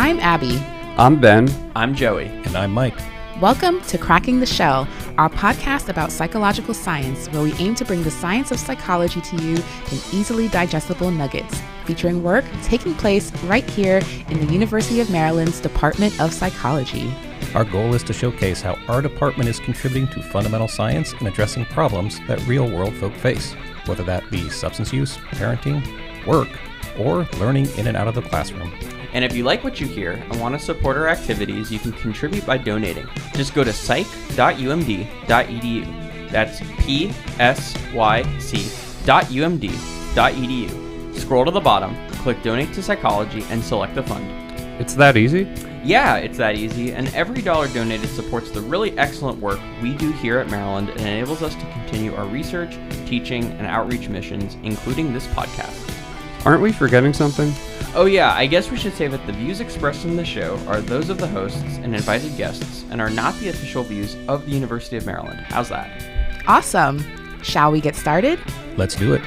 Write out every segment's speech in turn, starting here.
I'm Abby. I'm Ben. I'm Joey. And I'm Mike. Welcome to Cracking the Shell, our podcast about psychological science, where we aim to bring the science of psychology to you in easily digestible nuggets, featuring work taking place right here in the University of Maryland's Department of Psychology. Our goal is to showcase how our department is contributing to fundamental science and addressing problems that real-world folk face, whether that be substance use, parenting, work, or learning in and out of the classroom. And if you like what you hear and want to support our activities, you can contribute by donating. Just go to psych.umd.edu. That's psyc.umd.edu. Scroll to the bottom, click Donate to Psychology, and select the fund. It's that easy? Yeah, it's that easy, and every dollar donated supports the really excellent work we do here at Maryland and enables us to continue our research, teaching, and outreach missions, including this podcast. Aren't we forgetting something? Oh yeah, I guess we should say that the views expressed in the show are those of the hosts and invited guests and are not the official views of the University of Maryland. How's that? Awesome. Shall we get started? Let's do it.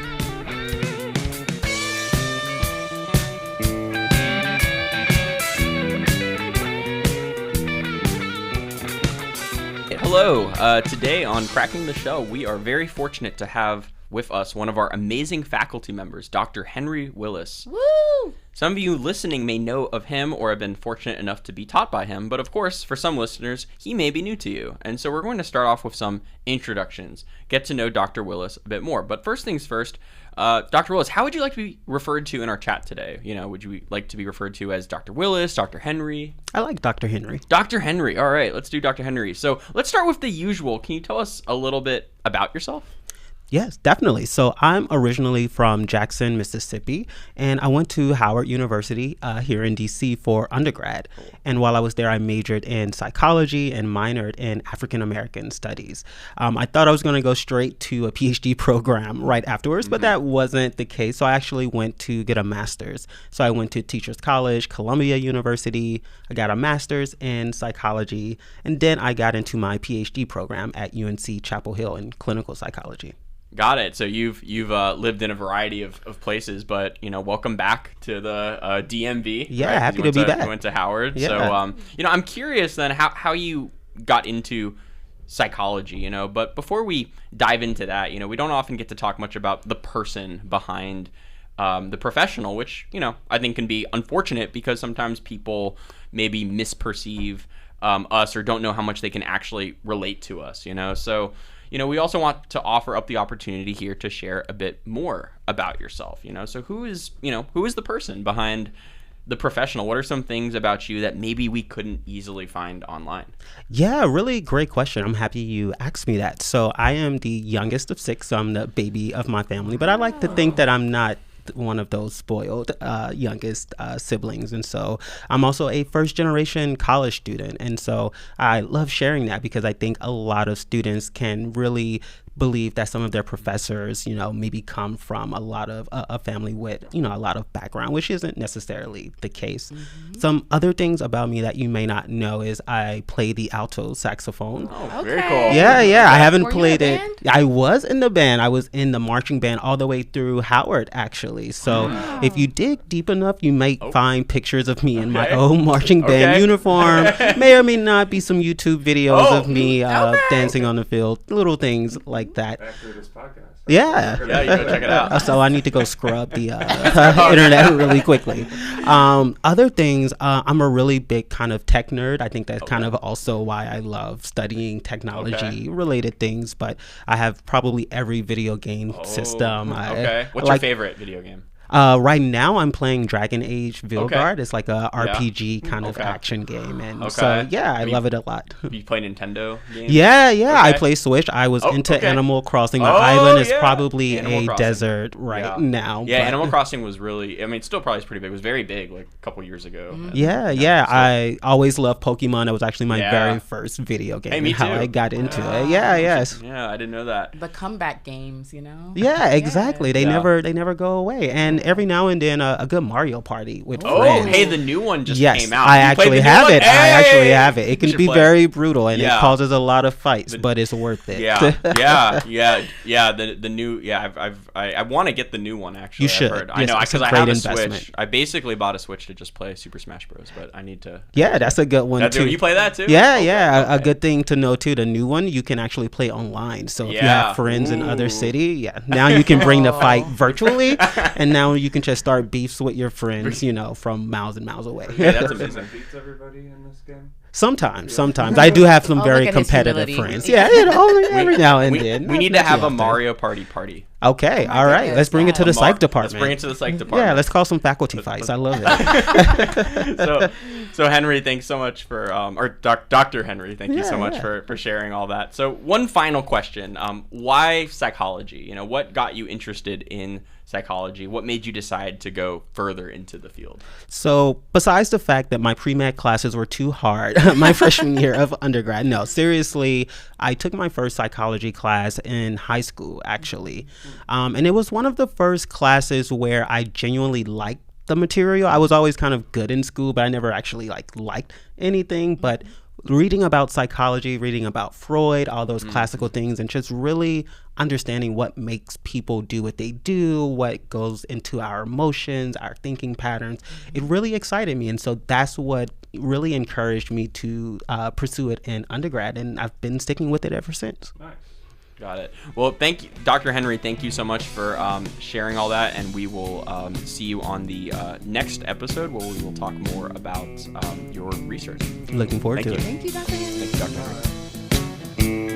Hello. Today on Cracking the Shell, we are very fortunate to have with us one of our amazing faculty members, Dr. Henry Willis. Woo! Some of you listening may know of him or have been fortunate enough to be taught by him, but of course, for some listeners, he may be new to you. And so we're going to start off with some introductions, get to know Dr. Willis a bit more. But first things first, Dr. Willis, how would you like to be referred to in our chat today? You know, would you like to be referred to as Dr. Willis, Dr. Henry? I like Dr. Henry. Dr. Henry. All right, let's do Dr. Henry. So let's start with the usual. Can you tell us a little bit about yourself? Yes, definitely. So I'm originally from Jackson, Mississippi, and I went to Howard University here in DC for undergrad. And while I was there, I majored in psychology and minored in African American studies. I thought I was going to go straight to a PhD program right afterwards, but that wasn't the case. So I actually went to get a master's. So I went to Teachers College, Columbia University. I got a master's in psychology, and then I got into my PhD program at UNC Chapel Hill in clinical psychology. Got it. So you've lived in a variety of places, but welcome back to the DMV. Yeah, right? happy to be back. You went to Howard. Yeah. So I'm curious then how you got into psychology. But before we dive into that, we don't often get to talk much about the person behind the professional, which I think can be unfortunate because sometimes people maybe misperceive us or don't know how much they can actually relate to us. So. We also want to offer up the opportunity here to share a bit more about yourself, So who is the person behind the professional? What are some things about you that maybe we couldn't easily find online? Yeah, really great question. I'm happy you asked me that. So I am the youngest of six, so I'm the baby of my family, but I like to think that I'm not one of those spoiled youngest siblings. And so I'm also a first generation college student. And so I love sharing that because I think a lot of students can really believe that some of their professors, maybe come from a lot of a family with, a lot of background, which isn't necessarily the case. Mm-hmm. Some other things about me that you may not know is I play the alto saxophone. Oh, okay. Very cool. Yeah. I haven't played you in it. I was in the band. I was in the marching band all the way through Howard, actually. So if you dig deep enough, you might find pictures of me in my own marching band uniform. May or may not be some YouTube videos of me dancing on the field, little things like that. After this podcast. Yeah, you go check it out. So I need to go scrub the internet really quickly. Other things, I'm a really big kind of tech nerd. I think that's kind of also why I love studying technology related things. But I have probably every video game system. What's your favorite video game? Right now, I'm playing Dragon Age Vilgard. It's like a RPG kind of action game, and so I love it a lot. You play Nintendo games? Yeah. I play Switch. I was into Animal Crossing. My island is probably a desert now. Yeah, Animal Crossing was really. It still probably is pretty big. It was very big, like a couple years ago. Yeah. I always loved Pokemon. It was actually my very first video game. Hey, me too. How I got into it. Yeah. I didn't know that. The comeback games, Yeah, exactly. They never go away, and every now and then a good Mario Party with Oh, friends. hey, the new one just Yes, came out. I You played actually the new have one? it. I Hey! actually have it. It You can should be play. very brutal, and Yeah. it causes a lot of fights, but it's worth it. Yeah. The new I want to get the new one actually. You should. I've heard. I Yes, know it's a because I great have a investment. Switch. I basically bought a Switch to just play Super Smash Bros. But I need to. Yeah, that's a good one too. You play that too? Yeah, Okay, yeah. A okay. good thing to know too. The new one you can actually play online. So if you Yeah. have friends in other Ooh. city, yeah, now you can bring the fight virtually, and now you can just start beefs with your friends, from miles and miles away. Yeah, that's amazing. Beats everybody in this game. Sometimes I do have some Oh, very look at his competitive humility. friends. Yeah, only every now and then. We need to have a Mario Party. Okay, my all right. goodness, Let's bring it to the A psych department. Let's bring it to the psych department. Yeah, let's call some faculty fights. I love it. So Henry, thanks so much for or Dr. Henry, thank you so much for sharing all that. So one final question: why psychology? What got you interested in psychology? What made you decide to go further into the field? So besides the fact that my pre-med classes were too hard my freshman year of undergrad, no, seriously, I took my first psychology class in high school, actually. And it was one of the first classes where I genuinely liked the material. I was always kind of good in school, but I never actually liked anything. But reading about psychology, reading about Freud, all those classical things, and just really understanding what makes people do what they do, what goes into our emotions, our thinking patterns, it really excited me. And so that's what really encouraged me to pursue it in undergrad, and I've been sticking with it ever since. Nice. Got it. Well, thank you, Dr. Henry. Thank you so much for sharing all that, and we will see you on the next episode where we will talk more about your research. Looking forward to it. Thank you, Dr. Henry. Thank you, Dr. Henry.